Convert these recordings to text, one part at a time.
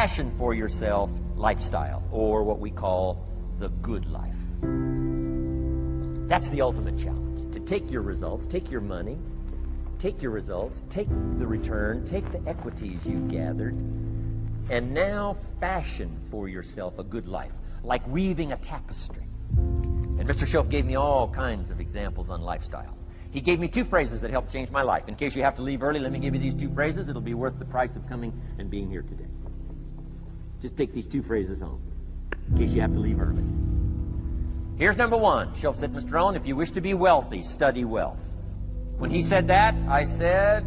fashion for yourself lifestyle, or what we call the good life. That's the ultimate challenge, to take your results, take your money, take your results, take the return, take the equities you've gathered, and now fashion for yourself a good life, like weaving a tapestry. And Mr. Shoaff gave me all kinds of examples on lifestyle. He gave me 2 phrases that helped change my life. In case you have to leave early, let me give you these 2 phrases. It'll be worth the price of coming and being here today. Just take these 2 phrases home, in case you have to leave early. Here's number 1. Shoaff said, Mr. Rohn, if you wish to be wealthy, study wealth. When he said that, I said,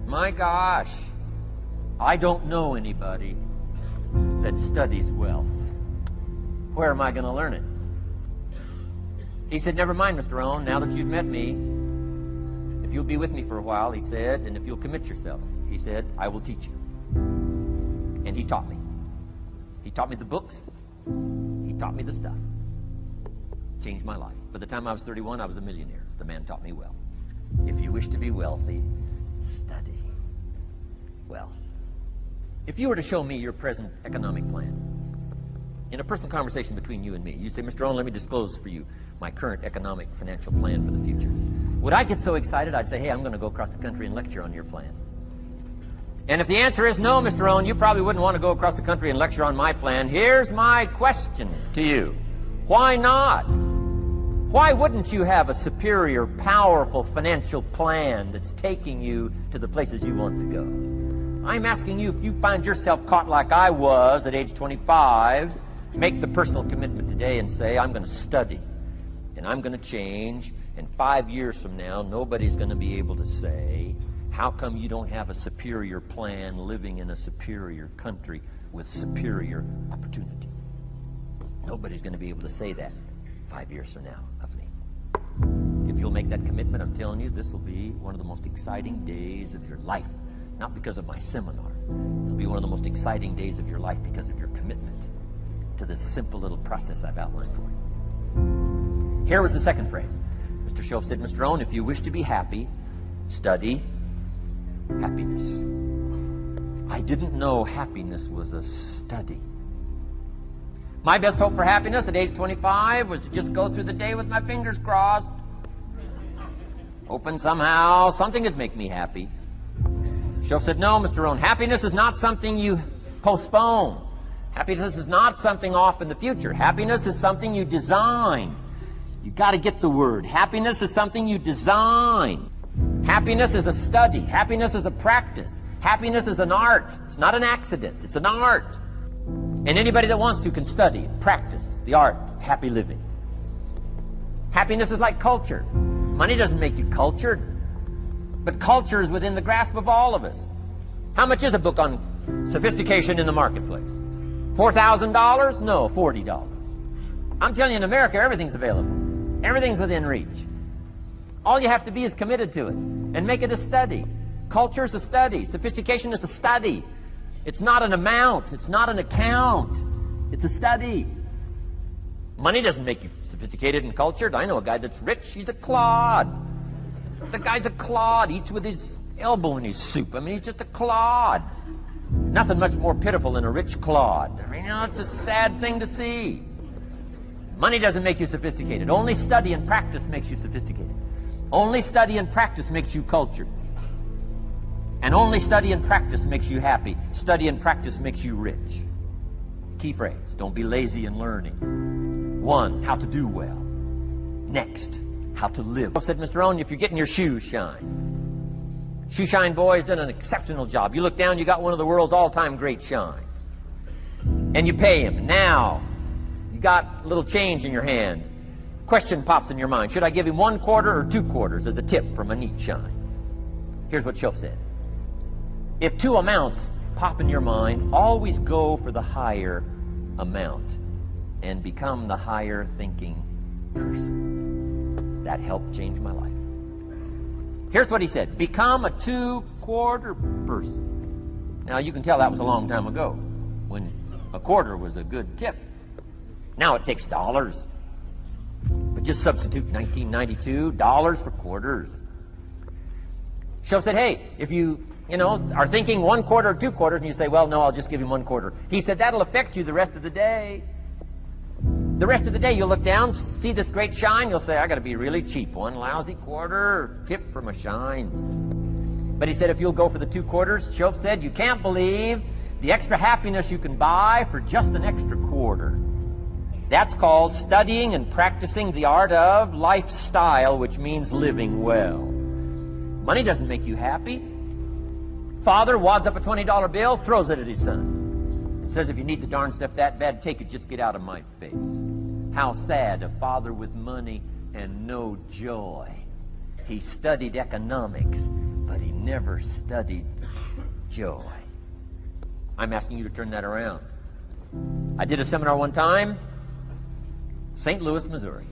my gosh, I don't know anybody that studies wealth. Where am I going to learn it? He said, never mind, Mr. Rohn, now that you've met me, if you'll be with me for a while, he said, and if you'll commit yourself, he said, I will teach you. And he taught me. He taught me the books. He taught me the stuff. Changed my life. By the time I was 31, I was a millionaire. The man taught me well. If you wish to be wealthy, study wealth. If you were to show me your present economic plan, in a personal conversation between you and me, you say, Mr. Rohn, let me disclose for you my current economic financial plan for the future. Would I get so excited, I'd say, hey, I'm going to go across the country and lecture on your plan? And if the answer is no, Mr. Rohn, you probably wouldn't want to go across the country and lecture on my plan. Here's my question to you. Why not? Why wouldn't you have a superior, powerful financial plan that's taking you to the places you want to go? I'm asking you, if you find yourself caught like I was at age 25, make the personal commitment today and say, I'm going to study and I'm going to change, and 5 years from now, nobody's going to be able to say, how come you don't have a superior plan living in a superior country with superior opportunity? Nobody's going to be able to say that 5 years from now of me. If you'll make that commitment, I'm telling you, this will be one of the most exciting days of your life. Not because of my seminar. It'll be one of the most exciting days of your life because of your commitment to this simple little process I've outlined for you. Here was the second phrase. Mr. Shoaff said, Mr. Rohn, if you wish to be happy, study happiness. I didn't know happiness was a study. My best hope for happiness at age 25 was to just go through the day with my fingers crossed, hoping somehow something would make me happy. Shoaff said, no, Mr. Rohn, happiness is not something you postpone. Happiness is not something off in the future. Happiness is something you design. You got to get the word. Happiness is something you design. Happiness is a study. Happiness is a practice. Happiness is an art. It's not an accident. It's an art. And anybody that wants to can study, practice the art of happy living. Happiness is like culture. Money doesn't make you cultured, but culture is within the grasp of all of us. How much is a book on sophistication in the marketplace? $4,000? No, $40. I'm telling you, in America, everything's available. Everything's within reach. All you have to be is committed to it and make it a study. Culture is a study. Sophistication is a study. It's not an amount. It's not an account. It's a study. Money doesn't make you sophisticated and cultured. I know a guy that's rich. He's a clod. The guy's a clod. Eats with his elbow in his soup. I mean, he's just a clod. Nothing much more pitiful than a rich clod. I mean, you know, it's a sad thing to see. Money doesn't make you sophisticated. Only study and practice makes you sophisticated. Only study and practice makes you cultured. And only study and practice makes you happy. Study and practice makes you rich. Key phrase, don't be lazy in learning. 1, how to do well. Next, how to live. I said, Mr. Rohn, if you're getting your shoes shine. Shoe Shine Boy's done an exceptional job. You look down, you got one of the world's all-time great shines. And you pay him. Now, you got a little change in your hand. Question pops in your mind. Should I give him 1 quarter or 2 quarters as a tip from a neat shine? Here's what Shoaff said. If 2 amounts pop in your mind, always go for the higher amount and become the higher thinking person. That helped change my life. Here's what he said. Become a 2-quarter person. Now, you can tell that was a long time ago when a quarter was a good tip. Now it takes dollars. But just substitute 1992 dollars for quarters. Shoaff said, hey, if you are thinking 1 quarter or 2 quarters, and you say, well, no, I'll just give him 1 quarter. He said, that'll affect you the rest of the day. The rest of the day, you'll look down, see this great shine, you'll say, I got to be really cheap. 1 lousy quarter, tip from a shine. But he said, if you'll go for the 2 quarters, Shoaff said, you can't believe the extra happiness you can buy for just an extra quarter. That's called studying and practicing the art of lifestyle, which means living well. Money doesn't make you happy. Father wads up a $20 bill, throws it at his son, and says, if you need the darn stuff that bad, take it, just get out of my face. How sad, a father with money and no joy. He studied economics, but he never studied joy. I'm asking you to turn that around. I did a seminar one time, St. Louis, Missouri.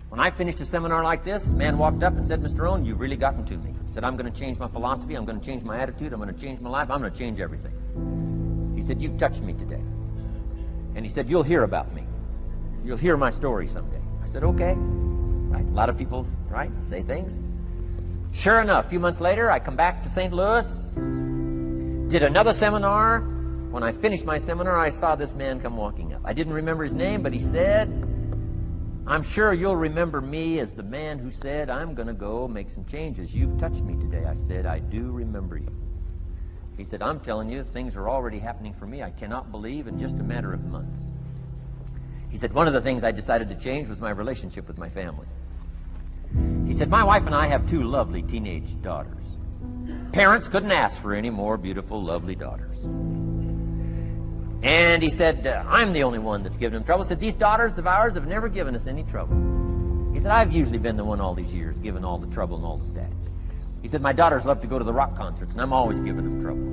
When I finished a seminar like this, a man walked up and said, Mr. Rohn, you've really gotten to me. He said, I'm going to change my philosophy, I'm going to change my attitude, I'm going to change my life, I'm going to change everything. He said, you've touched me today. And he said, you'll hear about me. You'll hear my story someday. I said, okay. Right? A lot of people, right, say things. Sure enough, a few months later, I come back to St. Louis, did another seminar. When I finished my seminar, I saw this man come walking up. I didn't remember his name, but he said, I'm sure you'll remember me as the man who said, I'm going to go make some changes. You've touched me today. I said, I do remember you. He said, I'm telling you, things are already happening for me. I cannot believe in just a matter of months. He said, one of the things I decided to change was my relationship with my family. He said, my wife and I have 2 lovely teenage daughters. Parents couldn't ask for any more beautiful, lovely daughters. And he said, I'm the only one that's given them trouble. He said, these daughters of ours have never given us any trouble. He said, I've usually been the one all these years, giving all the trouble and all the static. He said, my daughters love to go to the rock concerts, and I'm always giving them trouble.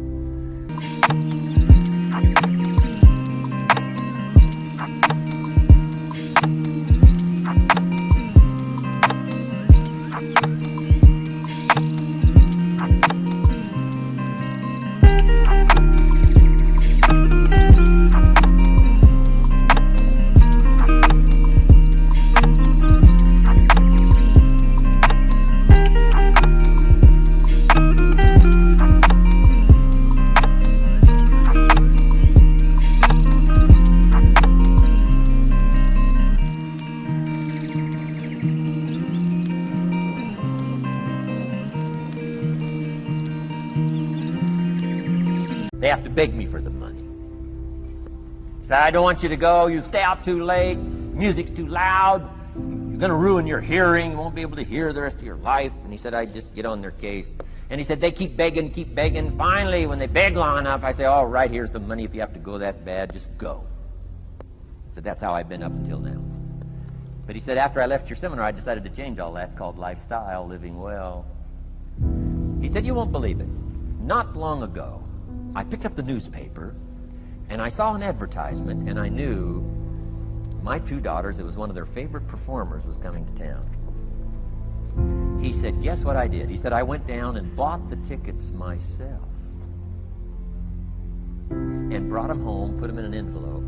They have to beg me for the money. Say, I don't want you to go. You stay out too late. Music's too loud. You're going to ruin your hearing. You won't be able to hear the rest of your life. And he said, I just get on their case. And he said, they keep begging, keep begging. Finally, when they beg long enough, I say, all right, here's the money. If you have to go that bad, just go. He said, that's how I've been up until now. But he said, after I left your seminar, I decided to change all that, called lifestyle, living well. He said, you won't believe it. Not long ago, I picked up the newspaper, and I saw an advertisement, and I knew my 2 daughters, it was one of their favorite performers, was coming to town. He said, guess what I did? He said, I went down and bought the tickets myself and brought them home, put them in an envelope.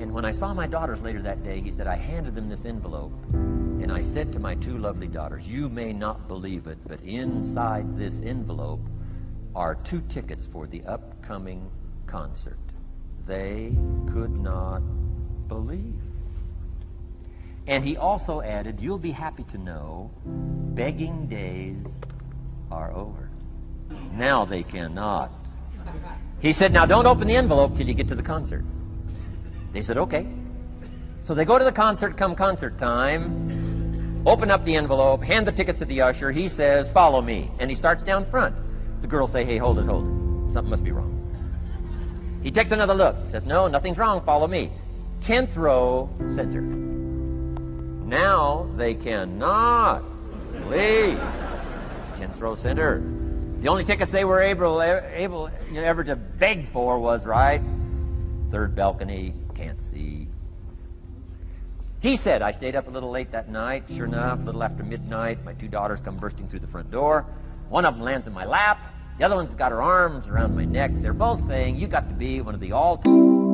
And when I saw my daughters later that day, he said, I handed them this envelope, and I said to my 2 lovely daughters, you may not believe it, but inside this envelope are 2 tickets for the upcoming concert. They could not believe. And he also added, you'll be happy to know, begging days are over. Now they cannot. He said, now don't open the envelope till you get to the concert. They said, okay. So they go to the concert, come concert time, open up the envelope, hand the tickets to the usher. He says, follow me. And he starts down front. The girls say, hey, hold it. Something must be wrong. He takes another look. Says, no, nothing's wrong. Follow me. 10th row, center. Now they cannot believe. 10th row, center. The only tickets they were able ever to beg for was, right, 3rd balcony, can't see. He said, I stayed up a little late that night. Sure enough, a little after midnight, my 2 daughters come bursting through the front door. One of them lands in my lap. The other one's got her arms around my neck. They're both saying, you got to be one of the all-time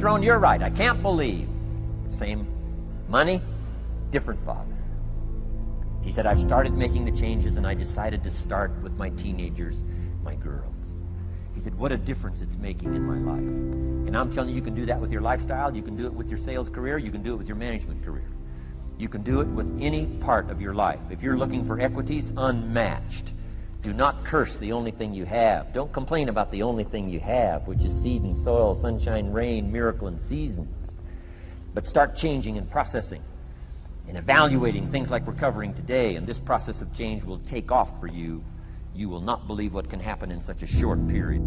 Mr. Rohn, you're right. I can't believe. Same money, different father. He said, I've started making the changes, and I decided to start with my teenagers, my girls. He said, what a difference it's making in my life. And I'm telling you, you can do that with your lifestyle. You can do it with your sales career. You can do it with your management career. You can do it with any part of your life. If you're looking for equities, unmatched. Do not curse the only thing you have. Don't complain about the only thing you have, which is seed and soil, sunshine, rain, miracle, and seasons. But start changing and processing and evaluating things like we're covering today, and this process of change will take off for you. You will not believe what can happen in such a short period.